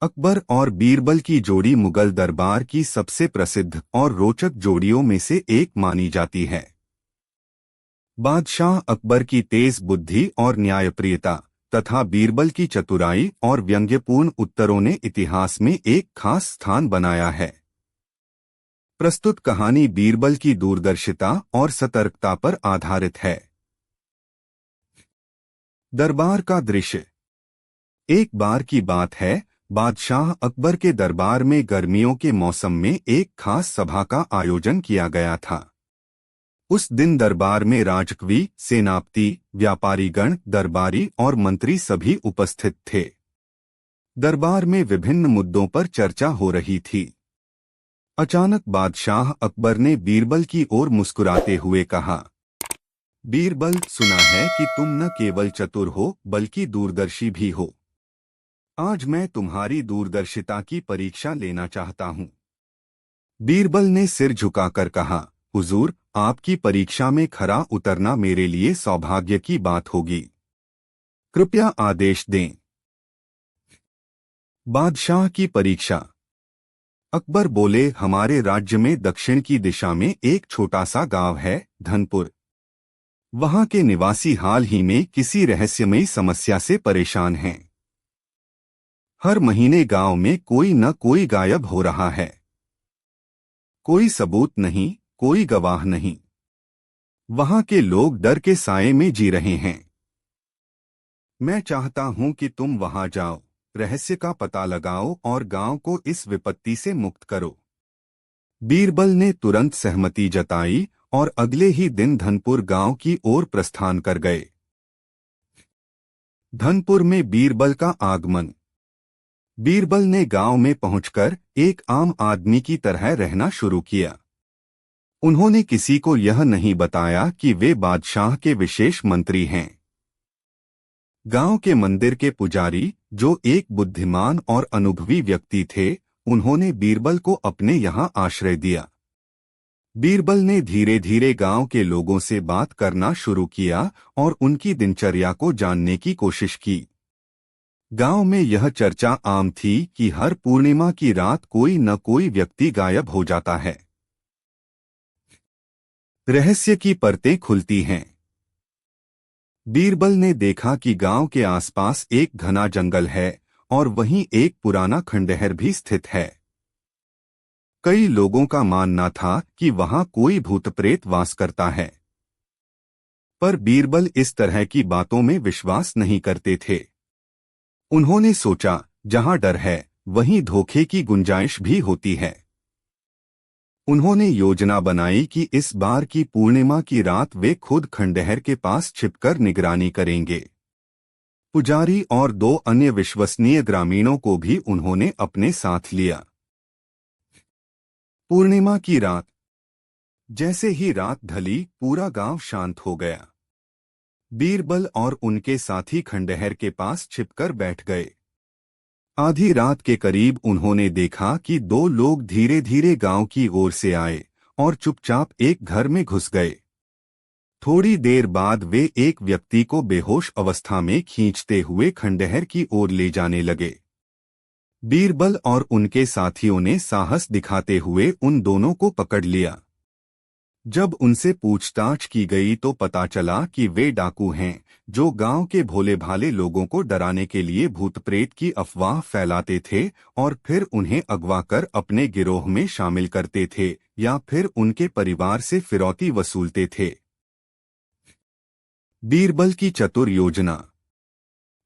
अकबर और बीरबल की जोड़ी मुगल दरबार की सबसे प्रसिद्ध और रोचक जोड़ियों में से एक मानी जाती है। बादशाह अकबर की तेज बुद्धि और न्यायप्रियता तथा बीरबल की चतुराई और व्यंग्यपूर्ण उत्तरों ने इतिहास में एक खास स्थान बनाया है। प्रस्तुत कहानी बीरबल की दूरदर्शिता और सतर्कता पर आधारित है। दरबार का दृश्य। एक बार की बात है, बादशाह अकबर के दरबार में गर्मियों के मौसम में एक खास सभा का आयोजन किया गया था। उस दिन दरबार में राजकवि, सेनापति, व्यापारीगण, दरबारी और मंत्री सभी उपस्थित थे। दरबार में विभिन्न मुद्दों पर चर्चा हो रही थी। अचानक बादशाह अकबर ने बीरबल की ओर मुस्कुराते हुए कहा, बीरबल, सुना है कि तुम न केवल चतुर हो बल्कि दूरदर्शी भी हो। आज मैं तुम्हारी दूरदर्शिता की परीक्षा लेना चाहता हूँ। बीरबल ने सिर झुकाकर कहा, हुजूर, आपकी परीक्षा में खरा उतरना मेरे लिए सौभाग्य की बात होगी। कृपया आदेश दें। बादशाह की परीक्षा। अकबर बोले, हमारे राज्य में दक्षिण की दिशा में एक छोटा सा गांव है, धनपुर। वहां के निवासी हाल ही में किसी रहस्यमयी समस्या से परेशान हैं। हर महीने गांव में कोई न कोई गायब हो रहा है। कोई सबूत नहीं, कोई गवाह नहीं। वहां के लोग डर के साए में जी रहे हैं। मैं चाहता हूं कि तुम वहां जाओ, रहस्य का पता लगाओ और गांव को इस विपत्ति से मुक्त करो। बीरबल ने तुरंत सहमति जताई और अगले ही दिन धनपुर गांव की ओर प्रस्थान कर गए। धनपुर में बीरबल का आगमन। बीरबल ने गांव में पहुंचकर एक आम आदमी की तरह रहना शुरू किया। उन्होंने किसी को यह नहीं बताया कि वे बादशाह के विशेष मंत्री हैं। गांव के मंदिर के पुजारी, जो एक बुद्धिमान और अनुभवी व्यक्ति थे, उन्होंने बीरबल को अपने यहां आश्रय दिया। बीरबल ने धीरे धीरे गांव के लोगों से बात करना शुरू किया और उनकी दिनचर्या को जानने की कोशिश की। गांव में यह चर्चा आम थी कि हर पूर्णिमा की रात कोई न कोई व्यक्ति गायब हो जाता है। रहस्य की परतें खुलती हैं। बीरबल ने देखा कि गांव के आसपास एक घना जंगल है और वहीं एक पुराना खंडहर भी स्थित है। कई लोगों का मानना था कि वहां कोई भूत प्रेत वास करता है, पर बीरबल इस तरह की बातों में विश्वास नहीं करते थे। उन्होंने सोचा, जहां डर है वहीं धोखे की गुंजाइश भी होती है। उन्होंने योजना बनाई कि इस बार की पूर्णिमा की रात वे खुद खंडहर के पास छिपकर निगरानी करेंगे। पुजारी और 2 अन्य विश्वसनीय ग्रामीणों को भी उन्होंने अपने साथ लिया। पूर्णिमा की रात। जैसे ही रात ढली, पूरा गांव शांत हो गया। बीरबल और उनके साथी खंडहर के पास छिपकर बैठ गए। आधी रात के करीब उन्होंने देखा कि 2 लोग धीरे धीरे गांव की ओर से आए और चुपचाप एक घर में घुस गए। थोड़ी देर बाद वे एक व्यक्ति को बेहोश अवस्था में खींचते हुए खंडहर की ओर ले जाने लगे। बीरबल और उनके साथियों ने साहस दिखाते हुए उन दोनों को पकड़ लिया। जब उनसे पूछताछ की गई तो पता चला कि वे डाकू हैं, जो गांव के भोले भाले लोगों को डराने के लिए भूत प्रेत की अफवाह फैलाते थे और फिर उन्हें अगवा कर अपने गिरोह में शामिल करते थे या फिर उनके परिवार से फिरौती वसूलते थे। बीरबल की चतुर योजना।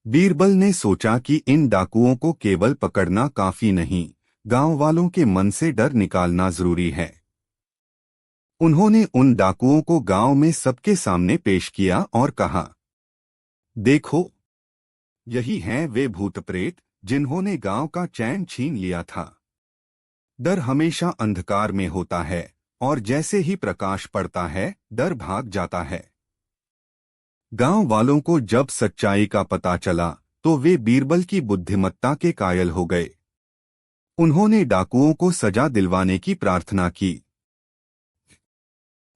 बीरबल ने सोचा कि इन डाकुओं को केवल पकड़ना काफी नहीं, गांव वालों के मन से डर निकालना जरूरी है। उन्होंने उन डाकुओं को गांव में सबके सामने पेश किया और कहा, देखो, यही हैं वे भूत प्रेत जिन्होंने गांव का चैन छीन लिया था। डर हमेशा अंधकार में होता है और जैसे ही प्रकाश पड़ता है, डर भाग जाता है। गांव वालों को जब सच्चाई का पता चला तो वे बीरबल की बुद्धिमत्ता के कायल हो गए। उन्होंने डाकुओं को सजा दिलवाने की प्रार्थना की।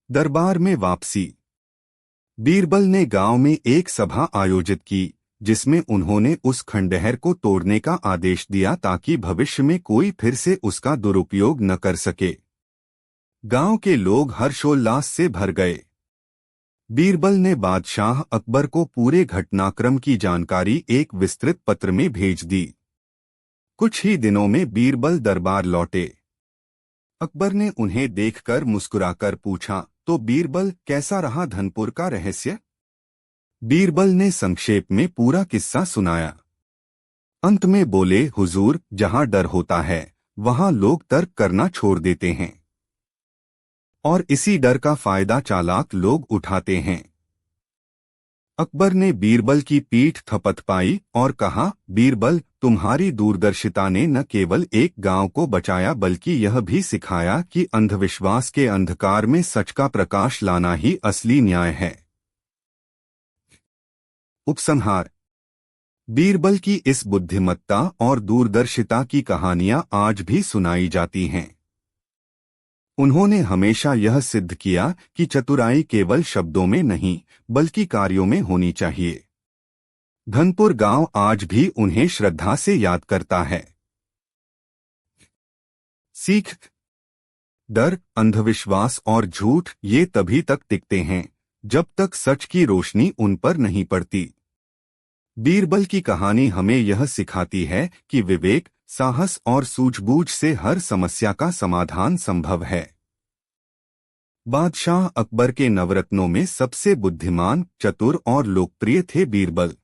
दरबार में वापसी। बीरबल ने गांव में एक सभा आयोजित की, जिसमें उन्होंने उस खंडहर को तोड़ने का आदेश दिया ताकि भविष्य में कोई फिर से उसका दुरुपयोग न कर सके। गांव के लोग हर्षोल्लास से भर गए। बीरबल ने बादशाह अकबर को पूरे घटनाक्रम की जानकारी एक विस्तृत पत्र में भेज दी। कुछ ही दिनों में बीरबल दरबार लौटे। अकबर ने उन्हें देखकर मुस्कुराकर पूछा, तो बीरबल, कैसा रहा धनपुर का रहस्य? बीरबल ने संक्षेप में पूरा किस्सा सुनाया। अंत में बोले, हुजूर, जहां डर होता है वहां लोग तर्क करना छोड़ देते हैं और इसी डर का फायदा चालाक लोग उठाते हैं। अकबर ने बीरबल की पीठ थपथपाई और कहा, बीरबल, तुम्हारी दूरदर्शिता ने न केवल एक गांव को बचाया बल्कि यह भी सिखाया कि अंधविश्वास के अंधकार में सच का प्रकाश लाना ही असली न्याय है। उपसंहार। बीरबल की इस बुद्धिमत्ता और दूरदर्शिता की कहानियां आज भी सुनाई जाती हैं। उन्होंने हमेशा यह सिद्ध किया कि चतुराई केवल शब्दों में नहीं बल्कि कार्यों में होनी चाहिए। धनपुर गांव आज भी उन्हें श्रद्धा से याद करता है। सीख। डर, अंधविश्वास और झूठ ये तभी तक टिकते हैं जब तक सच की रोशनी उन पर नहीं पड़ती। बीरबल की कहानी हमें यह सिखाती है कि विवेक, साहस और सूझबूझ से हर समस्या का समाधान संभव है। बादशाह अकबर के नवरत्नों में सबसे बुद्धिमान, चतुर और लोकप्रिय थे बीरबल।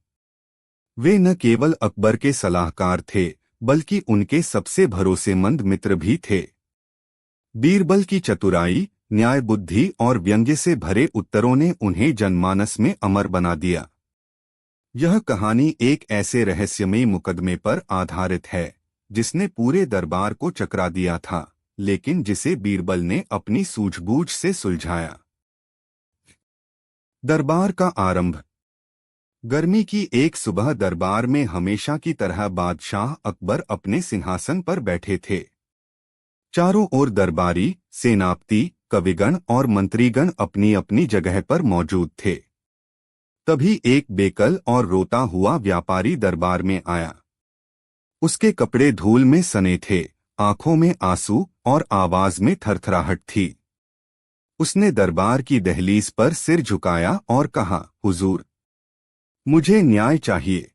वे न केवल अकबर के सलाहकार थे बल्कि उनके सबसे भरोसेमंद मित्र भी थे। बीरबल की चतुराई, न्याय बुद्धि और व्यंग्य से भरे उत्तरों ने उन्हें जनमानस में अमर बना दिया। यह कहानी एक ऐसे रहस्यमयी मुकदमे पर आधारित है जिसने पूरे दरबार को चकरा दिया था, लेकिन जिसे बीरबल ने अपनी सूझबूझ से सुलझाया। दरबार का आरंभ। गर्मी की एक सुबह दरबार में हमेशा की तरह बादशाह अकबर अपने सिंहासन पर बैठे थे। चारों ओर दरबारी, सेनापति, कविगण और मंत्रीगण अपनी अपनी जगह पर मौजूद थे। तभी एक बेकल और रोता हुआ व्यापारी दरबार में आया। उसके कपड़े धूल में सने थे, आंखों में आंसू और आवाज में थरथराहट थी। उसने दरबार की दहलीज पर सिर झुकाया और कहा, हुजूर, मुझे न्याय चाहिए।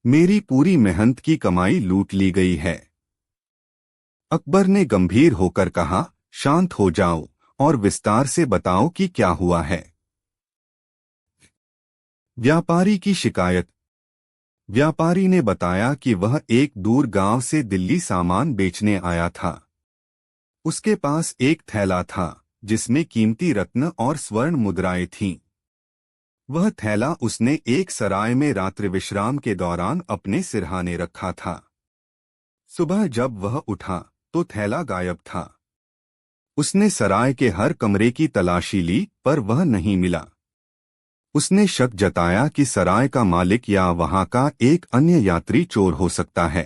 मेरी पूरी मेहनत की कमाई लूट ली गई है। अकबर ने गंभीर होकर कहा, शांत हो जाओ और विस्तार से बताओ कि क्या हुआ है। व्यापारी की शिकायत। व्यापारी ने बताया कि वह एक दूर गांव से दिल्ली सामान बेचने आया था। उसके पास एक थैला था जिसमें कीमती रत्न और स्वर्ण मुद्राएं थीं। वह थैला उसने एक सराय में रात्रि विश्राम के दौरान अपने सिरहाने रखा था। सुबह जब वह उठा तो थैला गायब था। उसने सराय के हर कमरे की तलाशी ली पर वह नहीं मिला। उसने शक जताया कि सराय का मालिक या वहां का एक अन्य यात्री चोर हो सकता है।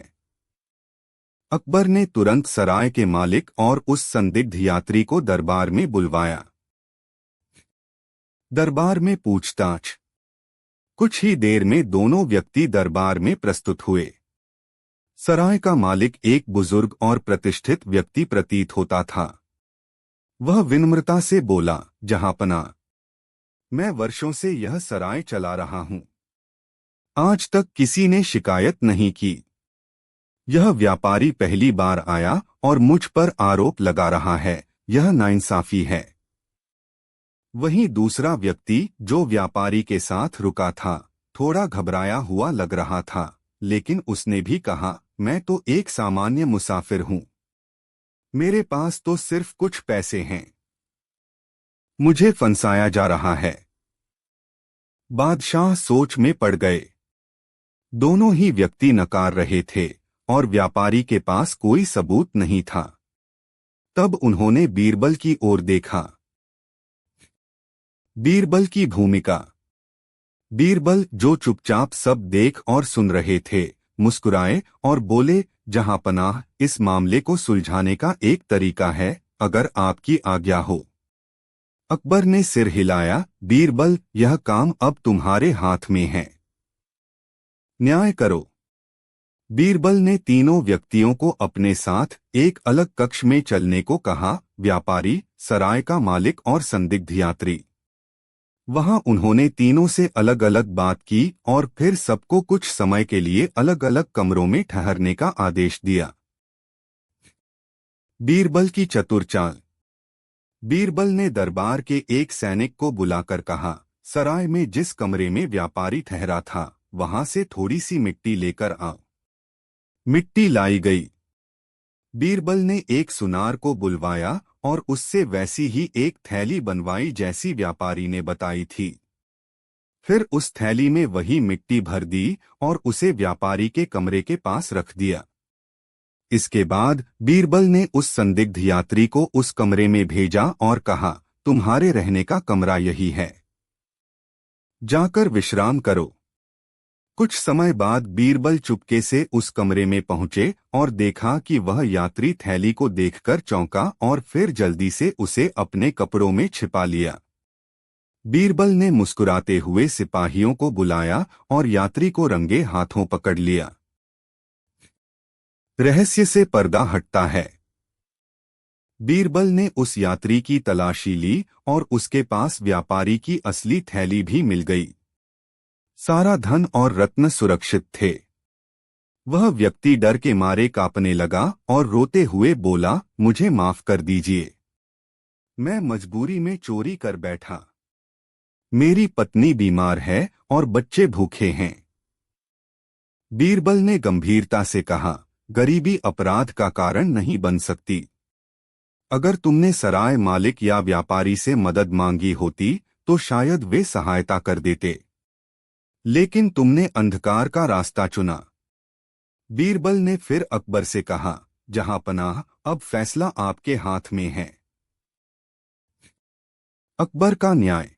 अकबर ने तुरंत सराय के मालिक और उस संदिग्ध यात्री को दरबार में बुलवाया। दरबार में पूछताछ। कुछ ही देर में दोनों व्यक्ति दरबार में प्रस्तुत हुए। सराय का मालिक एक बुजुर्ग और प्रतिष्ठित व्यक्ति प्रतीत होता था। वह विनम्रता से बोला, जहांपना, मैं वर्षों से यह सराय चला रहा हूं। आज तक किसी ने शिकायत नहीं की। यह व्यापारी पहली बार आया और मुझ पर आरोप लगा रहा है, यह नाइंसाफी है। वहीं दूसरा व्यक्ति जो व्यापारी के साथ रुका था, थोड़ा घबराया हुआ लग रहा था, लेकिन उसने भी कहा, मैं तो एक सामान्य मुसाफिर हूं। मेरे पास तो सिर्फ कुछ पैसे हैं। मुझे फंसाया जा रहा है। बादशाह सोच में पड़ गए। दोनों ही व्यक्ति नकार रहे थे और व्यापारी के पास कोई सबूत नहीं था। तब उन्होंने बीरबल की ओर देखा। बीरबल की भूमिका। बीरबल, जो चुपचाप सब देख और सुन रहे थे, मुस्कुराए और बोले, जहांपनाह, इस मामले को सुलझाने का एक तरीका है, अगर आपकी आज्ञा हो। अकबर ने सिर हिलाया, बीरबल, यह काम अब तुम्हारे हाथ में है। न्याय करो। बीरबल ने तीनों व्यक्तियों को अपने साथ एक अलग कक्ष में चलने को कहा, व्यापारी, सराय का मालिक और संदिग्ध यात्री। वहां उन्होंने तीनों से अलग अलग बात की और फिर सबको कुछ समय के लिए अलग अलग कमरों में ठहरने का आदेश दिया। बीरबल की चतुर चाल। बीरबल ने दरबार के एक सैनिक को बुलाकर कहा, सराय में जिस कमरे में व्यापारी ठहरा था वहां से थोड़ी सी मिट्टी लेकर आओ। मिट्टी लाई गई। बीरबल ने एक सुनार को बुलवाया और उससे वैसी ही एक थैली बनवाई जैसी व्यापारी ने बताई थी। फिर उस थैली में वही मिट्टी भर दी और उसे व्यापारी के कमरे के पास रख दिया। इसके बाद बीरबल ने उस संदिग्ध यात्री को उस कमरे में भेजा और कहा, तुम्हारे रहने का कमरा यही है, जाकर विश्राम करो। कुछ समय बाद बीरबल चुपके से उस कमरे में पहुंचे और देखा कि वह यात्री थैली को देखकर चौंका और फिर जल्दी से उसे अपने कपड़ों में छिपा लिया। बीरबल ने मुस्कुराते हुए सिपाहियों को बुलाया और यात्री को रंगे हाथों पकड़ लिया। रहस्य से पर्दा हटता है। बीरबल ने उस यात्री की तलाशी ली और उसके पास व्यापारी की असली थैली भी मिल गई। सारा धन और रत्न सुरक्षित थे। वह व्यक्ति डर के मारे कांपने लगा और रोते हुए बोला, मुझे माफ कर दीजिए, मैं मजबूरी में चोरी कर बैठा। मेरी पत्नी बीमार है और बच्चे भूखे हैं। बीरबल ने गंभीरता से कहा, गरीबी अपराध का कारण नहीं बन सकती। अगर तुमने सराय मालिक या व्यापारी से मदद मांगी होती तो शायद वे सहायता कर देते, लेकिन तुमने अंधकार का रास्ता चुना। बीरबल ने फिर अकबर से कहा, जहांपनाह, अब फैसला आपके हाथ में है। अकबर का न्याय।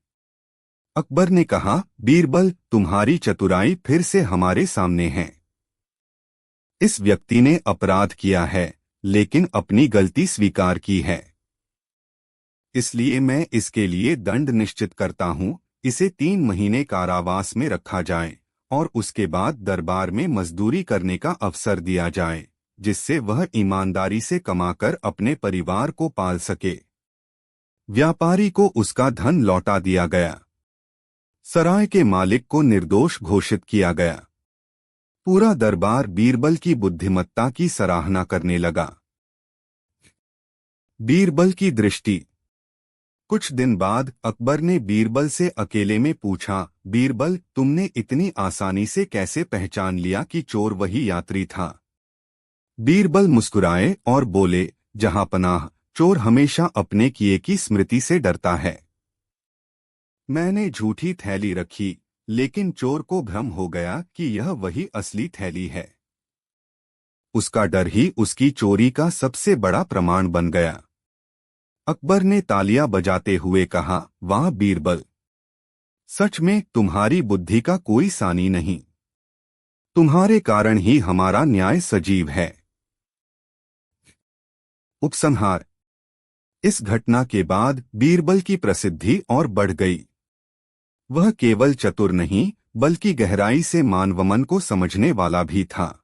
अकबर ने कहा, बीरबल, तुम्हारी चतुराई फिर से हमारे सामने है। इस व्यक्ति ने अपराध किया है लेकिन अपनी गलती स्वीकार की है, इसलिए मैं इसके लिए दंड निश्चित करता हूं। इसे 3 महीने कारावास में रखा जाए और उसके बाद दरबार में मजदूरी करने का अवसर दिया जाए, जिससे वह ईमानदारी से कमाकर अपने परिवार को पाल सके। व्यापारी को उसका धन लौटा दिया गया। सराय के मालिक को निर्दोष घोषित किया गया। पूरा दरबार बीरबल की बुद्धिमत्ता की सराहना करने लगा। बीरबल की दृष्टि। कुछ दिन बाद अकबर ने बीरबल से अकेले में पूछा, बीरबल, तुमने इतनी आसानी से कैसे पहचान लिया कि चोर वही यात्री था? बीरबल मुस्कुराए और बोले, जहांपनाह, चोर हमेशा अपने किए की स्मृति से डरता है। मैंने झूठी थैली रखी, लेकिन चोर को भ्रम हो गया कि यह वही असली थैली है। उसका डर ही उसकी चोरी का सबसे बड़ा प्रमाण बन गया। अकबर ने तालियां बजाते हुए कहा, वाह बीरबल, सच में तुम्हारी बुद्धि का कोई सानी नहीं। तुम्हारे कारण ही हमारा न्याय सजीव है। उपसंहार। इस घटना के बाद बीरबल की प्रसिद्धि और बढ़ गई। वह केवल चतुर नहीं बल्कि गहराई से मानवमन को समझने वाला भी था।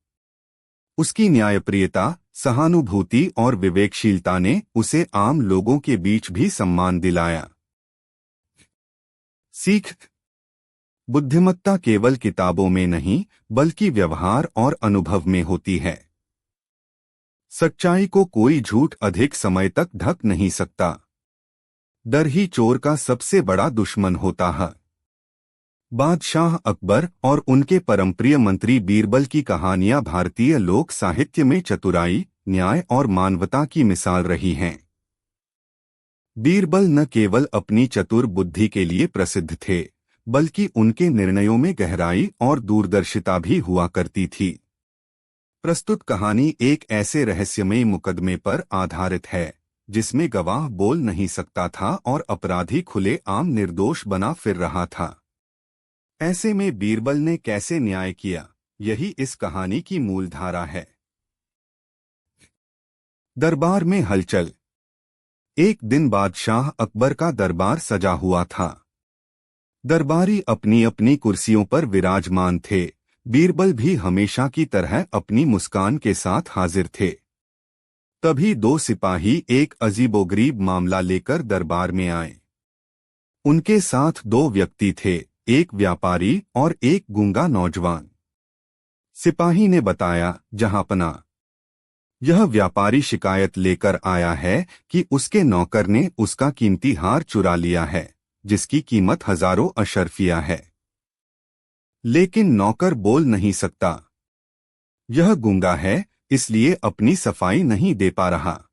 उसकी न्यायप्रियता, सहानुभूति और विवेकशीलता ने उसे आम लोगों के बीच भी सम्मान दिलाया। सीख। बुद्धिमत्ता केवल किताबों में नहीं बल्कि व्यवहार और अनुभव में होती है। सच्चाई को कोई झूठ अधिक समय तक ढक नहीं सकता। डर ही चोर का सबसे बड़ा दुश्मन होता है। बादशाह अकबर और उनके परमप्रिय मंत्री बीरबल की कहानियां भारतीय लोक साहित्य में चतुराई, न्याय और मानवता की मिसाल रही हैं। बीरबल न केवल अपनी चतुर बुद्धि के लिए प्रसिद्ध थे, बल्कि उनके निर्णयों में गहराई और दूरदर्शिता भी हुआ करती थी। प्रस्तुत कहानी एक ऐसे रहस्यमय मुकदमे पर आधारित है, जिसमें गवाह बोल नहीं सकता था और अपराधी खुले आम निर्दोष बना फिर रहा था। ऐसे में बीरबल ने कैसे न्याय किया, यही इस कहानी की मूलधारा है। दरबार में हलचल। एक दिन बादशाह अकबर का दरबार सजा हुआ था। दरबारी अपनी अपनी कुर्सियों पर विराजमान थे, बीरबल भी हमेशा की तरह अपनी मुस्कान के साथ हाजिर थे। तभी दो सिपाही एक अजीबोगरीब मामला लेकर दरबार में आए। उनके साथ दो व्यक्ति थे, एक व्यापारी और एक गूंगा नौजवान। सिपाही ने बताया, जहांपना, यह व्यापारी शिकायत लेकर आया है कि उसके नौकर ने उसका कीमती हार चुरा लिया है, जिसकी कीमत हजारों अशर्फिया है। लेकिन नौकर बोल नहीं सकता। यह गूंगा है, इसलिए अपनी सफाई नहीं दे पा रहा।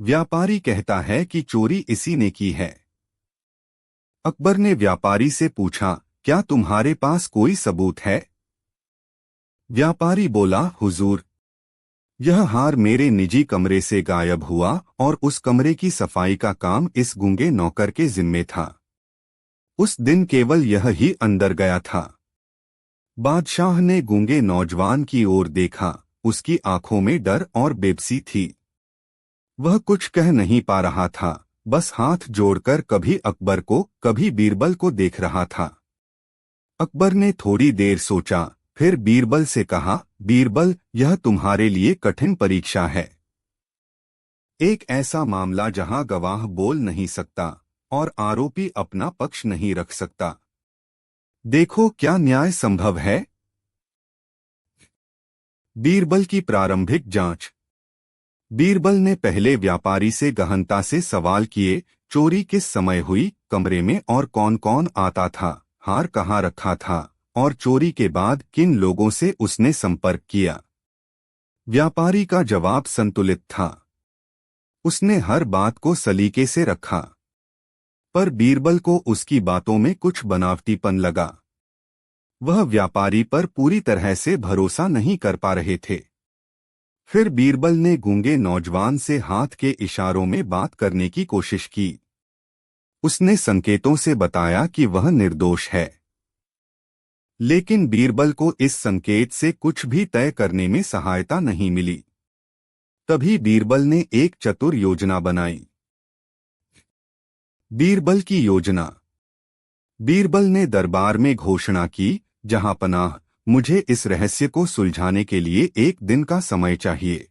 व्यापारी कहता है कि चोरी इसी ने की है। अकबर ने व्यापारी से पूछा, क्या तुम्हारे पास कोई सबूत है? व्यापारी बोला, हुजूर, यह हार मेरे निजी कमरे से गायब हुआ और उस कमरे की सफाई का काम इस गूंगे नौकर के जिम्मे था। उस दिन केवल यह ही अंदर गया था। बादशाह ने गूंगे नौजवान की ओर देखा। उसकी आंखों में डर और बेबसी थी। वह कुछ कह नहीं पा रहा था, बस हाथ जोड़कर कभी अकबर को कभी बीरबल को देख रहा था। अकबर ने थोड़ी देर सोचा, फिर बीरबल से कहा, बीरबल, यह तुम्हारे लिए कठिन परीक्षा है। एक ऐसा मामला जहां गवाह बोल नहीं सकता और आरोपी अपना पक्ष नहीं रख सकता। देखो क्या न्याय संभव है। बीरबल की प्रारंभिक जांच। बीरबल ने पहले व्यापारी से गहनता से सवाल किए, चोरी किस समय हुई, कमरे में और कौन कौन आता था, हार कहाँ रखा था और चोरी के बाद किन लोगों से उसने संपर्क किया। व्यापारी का जवाब संतुलित था। उसने हर बात को सलीके से रखा, पर बीरबल को उसकी बातों में कुछ बनावटीपन लगा। वह व्यापारी पर पूरी तरह से भरोसा नहीं कर पा रहे थे। फिर बीरबल ने गूंगे नौजवान से हाथ के इशारों में बात करने की कोशिश की। उसने संकेतों से बताया कि वह निर्दोष है। लेकिन बीरबल को इस संकेत से कुछ भी तय करने में सहायता नहीं मिली। तभी बीरबल ने एक चतुर योजना बनाई। बीरबल की योजना। बीरबल ने दरबार में घोषणा की, जहांपनाह, मुझे इस रहस्य को सुलझाने के लिए एक दिन का समय चाहिए।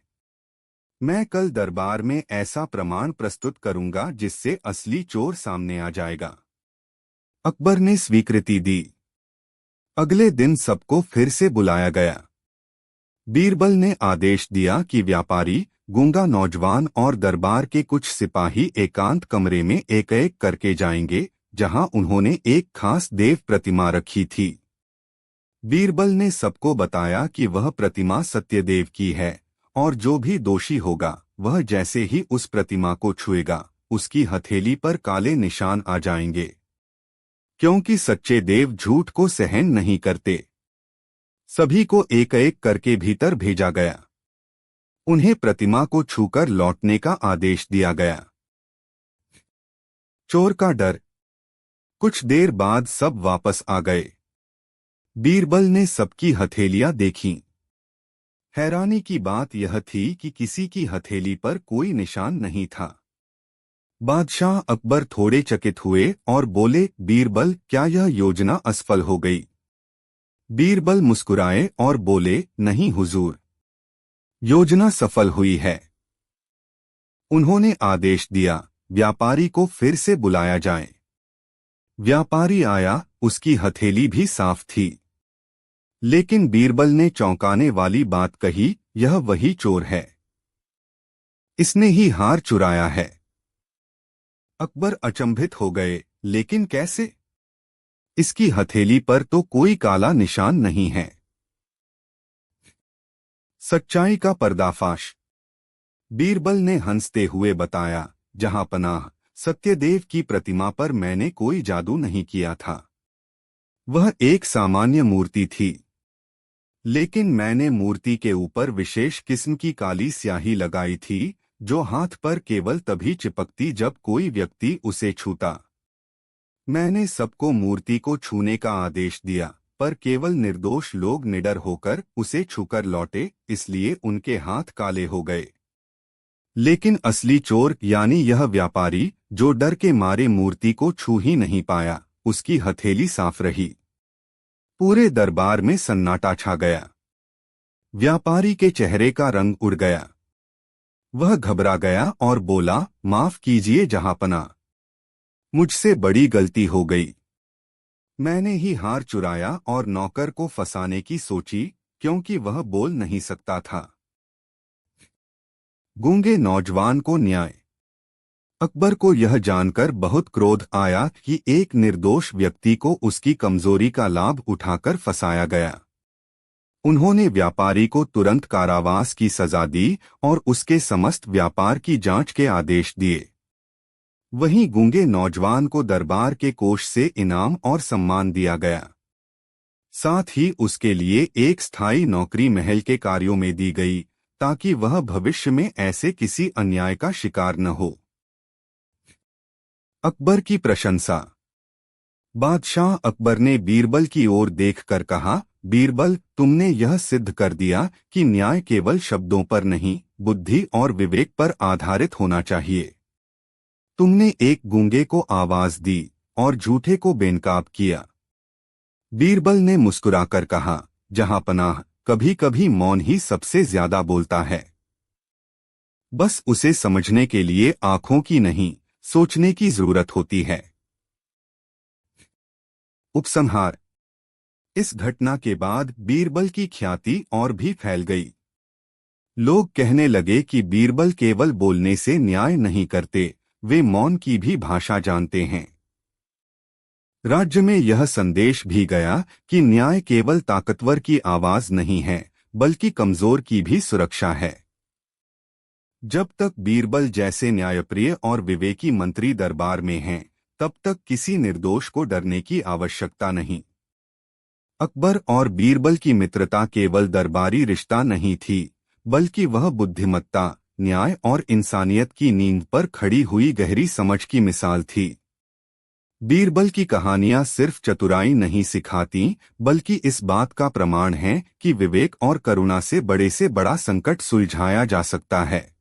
मैं कल दरबार में ऐसा प्रमाण प्रस्तुत करूंगा जिससे असली चोर सामने आ जाएगा। अकबर ने स्वीकृति दी। अगले दिन सबको फिर से बुलाया गया। बीरबल ने आदेश दिया कि व्यापारी, गूंगा नौजवान और दरबार के कुछ सिपाही एकांत कमरे में एक एक करके जाएंगे, जहां उन्होंने एक खास देव प्रतिमा रखी थी। बीरबल ने सबको बताया कि वह प्रतिमा सत्यदेव की है और जो भी दोषी होगा वह जैसे ही उस प्रतिमा को छुएगा उसकी हथेली पर काले निशान आ जाएंगे, क्योंकि सच्चे देव झूठ को सहन नहीं करते। सभी को एक एक करके भीतर भेजा गया। उन्हें प्रतिमा को छूकर लौटने का आदेश दिया गया। चोर का डर। कुछ देर बाद सब वापस आ गए। बीरबल ने सबकी हथेलियां देखीं। हैरानी की बात यह थी कि किसी की हथेली पर कोई निशान नहीं था। बादशाह अकबर थोड़े चकित हुए और बोले, बीरबल, क्या यह योजना असफल हो गई? बीरबल मुस्कुराए और बोले, नहीं हुजूर, योजना सफल हुई है। उन्होंने आदेश दिया, व्यापारी को फिर से बुलाया जाए। व्यापारी आया, उसकी हथेली भी साफ थी। लेकिन बीरबल ने चौंकाने वाली बात कही, यह वही चोर है। इसने ही हार चुराया है। अकबर अचंभित हो गए, लेकिन कैसे? इसकी हथेली पर तो कोई काला निशान नहीं है। सच्चाई का पर्दाफाश। बीरबल ने हंसते हुए बताया, जहांपनाह, सत्यदेव की प्रतिमा पर मैंने कोई जादू नहीं किया था। वह एक सामान्य मूर्ति थी। लेकिन मैंने मूर्ति के ऊपर विशेष किस्म की काली स्याही लगाई थी, जो हाथ पर केवल तभी चिपकती जब कोई व्यक्ति उसे छूता। मैंने सबको मूर्ति को छूने का आदेश दिया, पर केवल निर्दोष लोग निडर होकर उसे छूकर लौटे, इसलिए उनके हाथ काले हो गए। लेकिन असली चोर यानी यह व्यापारी, जो डर के मारे मूर्ति को छू ही नहीं पाया, उसकी हथेली साफ रही। पूरे दरबार में सन्नाटा छा गया। व्यापारी के चेहरे का रंग उड़ गया। वह घबरा गया और बोला, माफ कीजिए जहांपना, मुझसे बड़ी गलती हो गई। मैंने ही हार चुराया और नौकर को फंसाने की सोची, क्योंकि वह बोल नहीं सकता था। गूंगे नौजवान को न्याय। अकबर को यह जानकर बहुत क्रोध आया कि एक निर्दोष व्यक्ति को उसकी कमजोरी का लाभ उठाकर फंसाया गया। उन्होंने व्यापारी को तुरंत कारावास की सजा दी और उसके समस्त व्यापार की जांच के आदेश दिए। वहीं गूंगे नौजवान को दरबार के कोष से इनाम और सम्मान दिया गया। साथ ही उसके लिए एक स्थायी नौकरी महल के कार्यों में दी गई, ताकि वह भविष्य में ऐसे किसी अन्याय का शिकार न हो। अकबर की प्रशंसा। बादशाह अकबर ने बीरबल की ओर देखकर कहा, बीरबल, तुमने यह सिद्ध कर दिया कि न्याय केवल शब्दों पर नहीं, बुद्धि और विवेक पर आधारित होना चाहिए। तुमने एक गूंगे को आवाज दी और झूठे को बेनकाब किया। बीरबल ने मुस्कुराकर कहा, जहांपनाह, कभी कभी मौन ही सबसे ज्यादा बोलता है। बस उसे समझने के लिए आंखों की नहीं, सोचने की जरूरत होती है। उपसंहार। इस घटना के बाद बीरबल की ख्याति और भी फैल गई। लोग कहने लगे कि बीरबल केवल बोलने से न्याय नहीं करते, वे मौन की भी भाषा जानते हैं। राज्य में यह संदेश भी गया कि न्याय केवल ताकतवर की आवाज नहीं है, बल्कि कमजोर की भी सुरक्षा है। जब तक बीरबल जैसे न्यायप्रिय और विवेकी मंत्री दरबार में हैं, तब तक किसी निर्दोष को डरने की आवश्यकता नहीं। अकबर और बीरबल की मित्रता केवल दरबारी रिश्ता नहीं थी, बल्कि वह बुद्धिमत्ता, न्याय और इंसानियत की नींव पर खड़ी हुई गहरी समझ की मिसाल थी। बीरबल की कहानियां सिर्फ चतुराई नहीं सिखाती, बल्कि इस बात का प्रमाण है कि विवेक और करुणा से बड़ा संकट सुलझाया जा सकता है।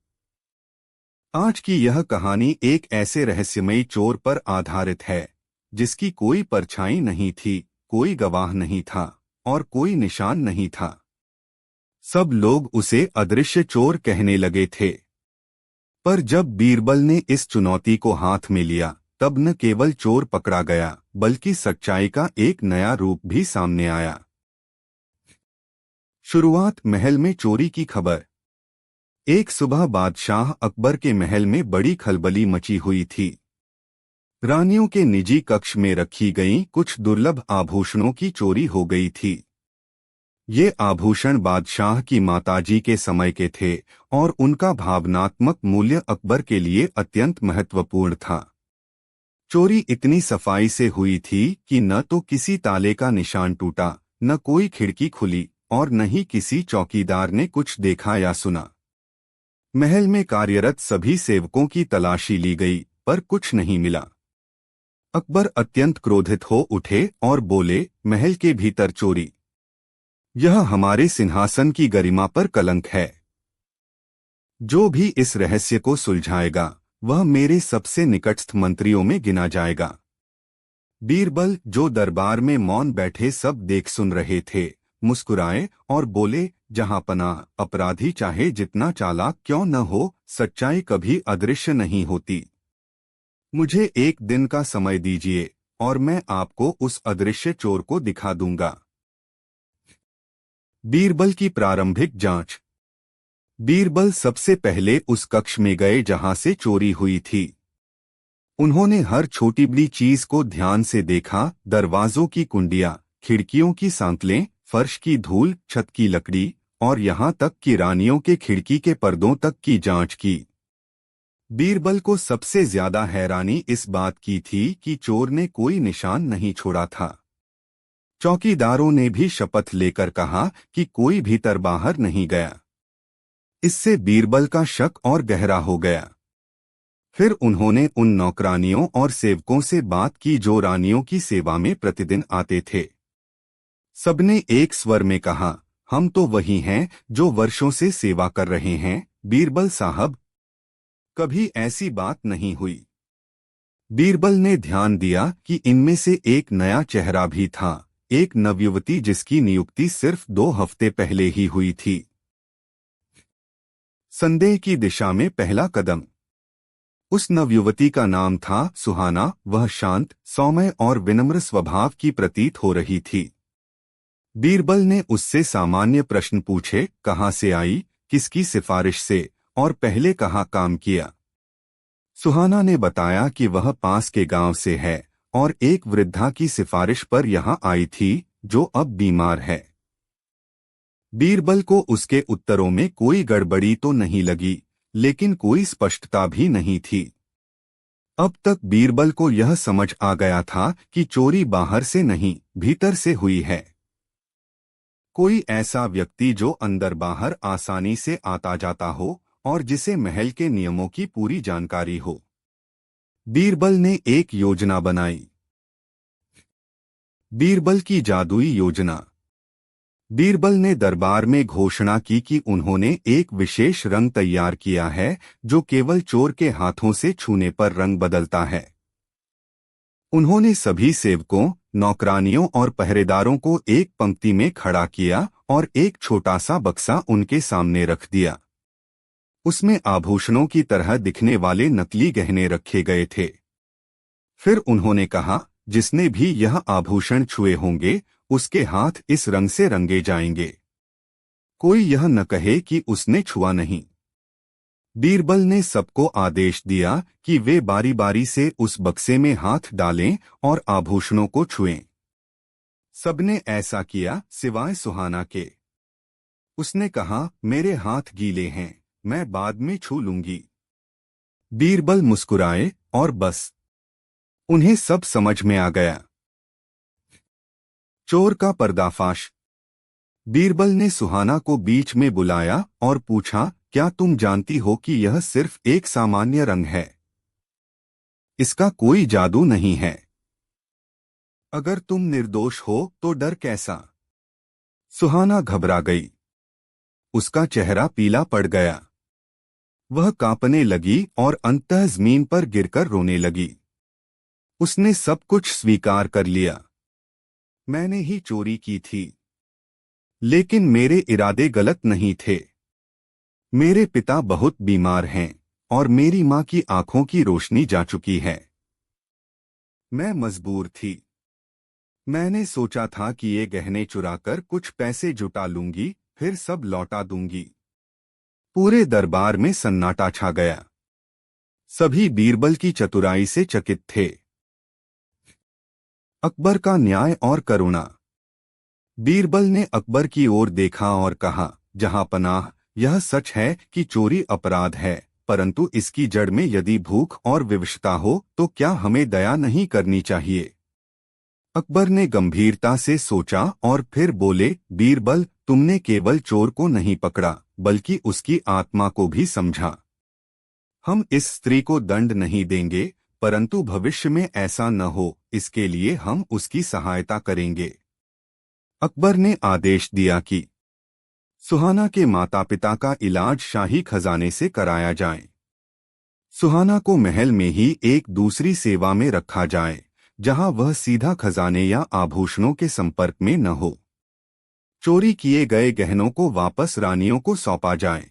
आज की यह कहानी एक ऐसे रहस्यमयी चोर पर आधारित है, जिसकी कोई परछाई नहीं थी, कोई गवाह नहीं था और कोई निशान नहीं था। सब लोग उसे अदृश्य चोर कहने लगे थे। पर जब बीरबल ने इस चुनौती को हाथ में लिया, तब न केवल चोर पकड़ा गया, बल्कि सच्चाई का एक नया रूप भी सामने आया। शुरुआत। महल में चोरी की खबर। एक सुबह बादशाह अकबर के महल में बड़ी खलबली मची हुई थी। रानियों के निजी कक्ष में रखी गईं कुछ दुर्लभ आभूषणों की चोरी हो गई थी। ये आभूषण बादशाह की माताजी के समय के थे और उनका भावनात्मक मूल्य अकबर के लिए अत्यंत महत्वपूर्ण था। चोरी इतनी सफाई से हुई थी कि न तो किसी ताले का निशान टूटा, न कोई खिड़की खुली और न ही किसी चौकीदार ने कुछ देखा या सुना। महल में कार्यरत सभी सेवकों की तलाशी ली गई, पर कुछ नहीं मिला। अकबर अत्यंत क्रोधित हो उठे और बोले, महल के भीतर चोरी, यह हमारे सिंहासन की गरिमा पर कलंक है। जो भी इस रहस्य को सुलझाएगा, वह मेरे सबसे निकटस्थ मंत्रियों में गिना जाएगा। बीरबल, जो दरबार में मौन बैठे सब देख सुन रहे थे, मुस्कुराए और बोले, जहांपनाह, अपराधी चाहे जितना चालाक क्यों न हो, सच्चाई कभी अदृश्य नहीं होती। मुझे एक दिन का समय दीजिए और मैं आपको उस अदृश्य चोर को दिखा दूंगा। बीरबल की प्रारंभिक जांच। बीरबल सबसे पहले उस कक्ष में गए जहां से चोरी हुई थी। उन्होंने हर छोटी बड़ी चीज को ध्यान से देखा, दरवाजों की कुंडियां, खिड़कियों की सांतलें, फर्श की धूल, छत की लकड़ी और यहां तक कि रानियों के खिड़की के पर्दों तक की जांच की। बीरबल को सबसे ज्यादा हैरानी इस बात की थी कि चोर ने कोई निशान नहीं छोड़ा था। चौकीदारों ने भी शपथ लेकर कहा कि कोई भीतर बाहर नहीं गया। इससे बीरबल का शक और गहरा हो गया। फिर उन्होंने उन नौकरानियों और सेवकों से बात की जो रानियों की सेवा में प्रतिदिन आते थे। सबने एक स्वर में कहा, हम तो वही हैं जो वर्षों से सेवा कर रहे हैं, बीरबल साहब। कभी ऐसी बात नहीं हुई। बीरबल ने ध्यान दिया कि इनमें से एक नया चेहरा भी था, एक नवयुवती जिसकी नियुक्ति सिर्फ 2 हफ्ते पहले ही हुई थी। संदेह की दिशा में पहला कदम। उस नवयुवती का नाम था सुहाना। वह शांत, सौम्य और विनम्र स्वभाव की प्रतीत हो रही थी। बीरबल ने उससे सामान्य प्रश्न पूछे, कहाँ से आई, किसकी सिफारिश से, और पहले कहाँ काम किया। सुहाना ने बताया कि वह पास के गांव से है और एक वृद्धा की सिफारिश पर यहां आई थी जो अब बीमार है। बीरबल को उसके उत्तरों में कोई गड़बड़ी तो नहीं लगी, लेकिन कोई स्पष्टता भी नहीं थी। अब तक बीरबल को यह समझ आ गया था कि चोरी बाहर से नहीं, भीतर से हुई है। कोई ऐसा व्यक्ति जो अंदर बाहर आसानी से आता जाता हो और जिसे महल के नियमों की पूरी जानकारी हो। बीरबल ने एक योजना बनाई। बीरबल की जादुई योजना। बीरबल ने दरबार में घोषणा की कि उन्होंने एक विशेष रंग तैयार किया है जो केवल चोर के हाथों से छूने पर रंग बदलता है। उन्होंने सभी सेवकों, नौकरानियों और पहरेदारों को एक पंक्ति में खड़ा किया और एक छोटा सा बक्सा उनके सामने रख दिया। उसमें आभूषणों की तरह दिखने वाले नकली गहने रखे गए थे। फिर उन्होंने कहा, जिसने भी यह आभूषण छुए होंगे उसके हाथ इस रंग से रंगे जाएंगे। कोई यह न कहे कि उसने छुआ नहीं। बीरबल ने सबको आदेश दिया कि वे बारी बारी से उस बक्से में हाथ डालें और आभूषणों को छुएं। सबने ऐसा किया सिवाय सुहाना के। उसने कहा, मेरे हाथ गीले हैं, मैं बाद में छू लूंगी। बीरबल मुस्कुराए और बस। उन्हें सब समझ में आ गया। चोर का पर्दाफाश। बीरबल ने सुहाना को बीच में बुलाया और पूछा, क्या तुम जानती हो कि यह सिर्फ एक सामान्य रंग है? इसका कोई जादू नहीं है। अगर तुम निर्दोष हो तो डर कैसा? सुहाना घबरा गई। उसका चेहरा पीला पड़ गया। वह कांपने लगी और अंततः जमीन पर गिरकर रोने लगी। उसने सब कुछ स्वीकार कर लिया। मैंने ही चोरी की थी, लेकिन मेरे इरादे गलत नहीं थे। मेरे पिता बहुत बीमार हैं और मेरी मां की आंखों की रोशनी जा चुकी है। मैं मजबूर थी। मैंने सोचा था कि ये गहने चुराकर कुछ पैसे जुटा लूंगी, फिर सब लौटा दूंगी। पूरे दरबार में सन्नाटा छा गया। सभी बीरबल की चतुराई से चकित थे। अकबर का न्याय और करुणा। बीरबल ने अकबर की ओर देखा और कहा, जहां पनाह, यह सच है कि चोरी अपराध है, परंतु इसकी जड़ में यदि भूख और विवशता हो तो क्या हमें दया नहीं करनी चाहिए? अकबर ने गंभीरता से सोचा और फिर बोले, बीरबल, तुमने केवल चोर को नहीं पकड़ा बल्कि उसकी आत्मा को भी समझा। हम इस स्त्री को दंड नहीं देंगे, परंतु भविष्य में ऐसा न हो इसके लिए हम उसकी सहायता करेंगे। अकबर ने आदेश दिया कि सुहाना के माता पिता का इलाज शाही खजाने से कराया जाए। सुहाना को महल में ही एक दूसरी सेवा में रखा जाए, जहां वह सीधा खजाने या आभूषणों के संपर्क में न हो। चोरी किए गए गहनों को वापस रानियों को सौंपा जाए।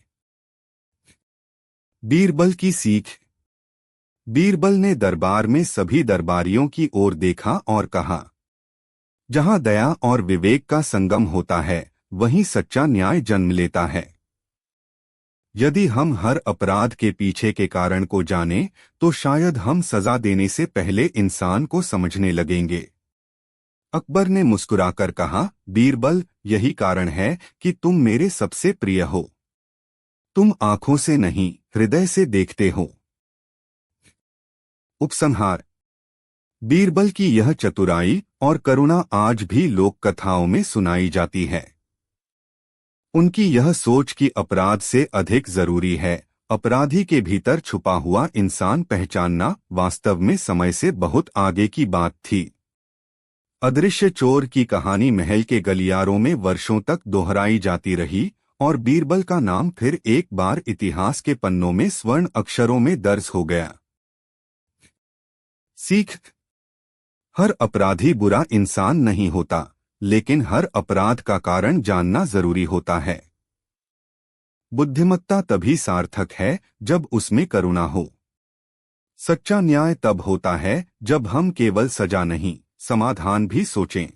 बीरबल की सीख। बीरबल ने दरबार में सभी दरबारियों की ओर देखा और कहा, जहां दया और विवेक का संगम होता है वहीं सच्चा न्याय जन्म लेता है। यदि हम हर अपराध के पीछे के कारण को जानें तो शायद हम सजा देने से पहले इंसान को समझने लगेंगे। अकबर ने मुस्कुराकर कहा, बीरबल, यही कारण है कि तुम मेरे सबसे प्रिय हो। तुम आंखों से नहीं, हृदय से देखते हो। उपसंहार। बीरबल की यह चतुराई और करुणा आज भी लोक कथाओं में सुनाई जाती है। उनकी यह सोच कि अपराध से अधिक जरूरी है अपराधी के भीतर छुपा हुआ इंसान पहचानना, वास्तव में समय से बहुत आगे की बात थी। अदृश्य चोर की कहानी महल के गलियारों में वर्षों तक दोहराई जाती रही और बीरबल का नाम फिर एक बार इतिहास के पन्नों में स्वर्ण अक्षरों में दर्ज हो गया। सीख। हर अपराधी बुरा इंसान नहीं होता, लेकिन हर अपराध का कारण जानना जरूरी होता है। बुद्धिमत्ता तभी सार्थक है जब उसमें करुणा हो। सच्चा न्याय तब होता है जब हम केवल सजा नहीं, समाधान भी सोचें।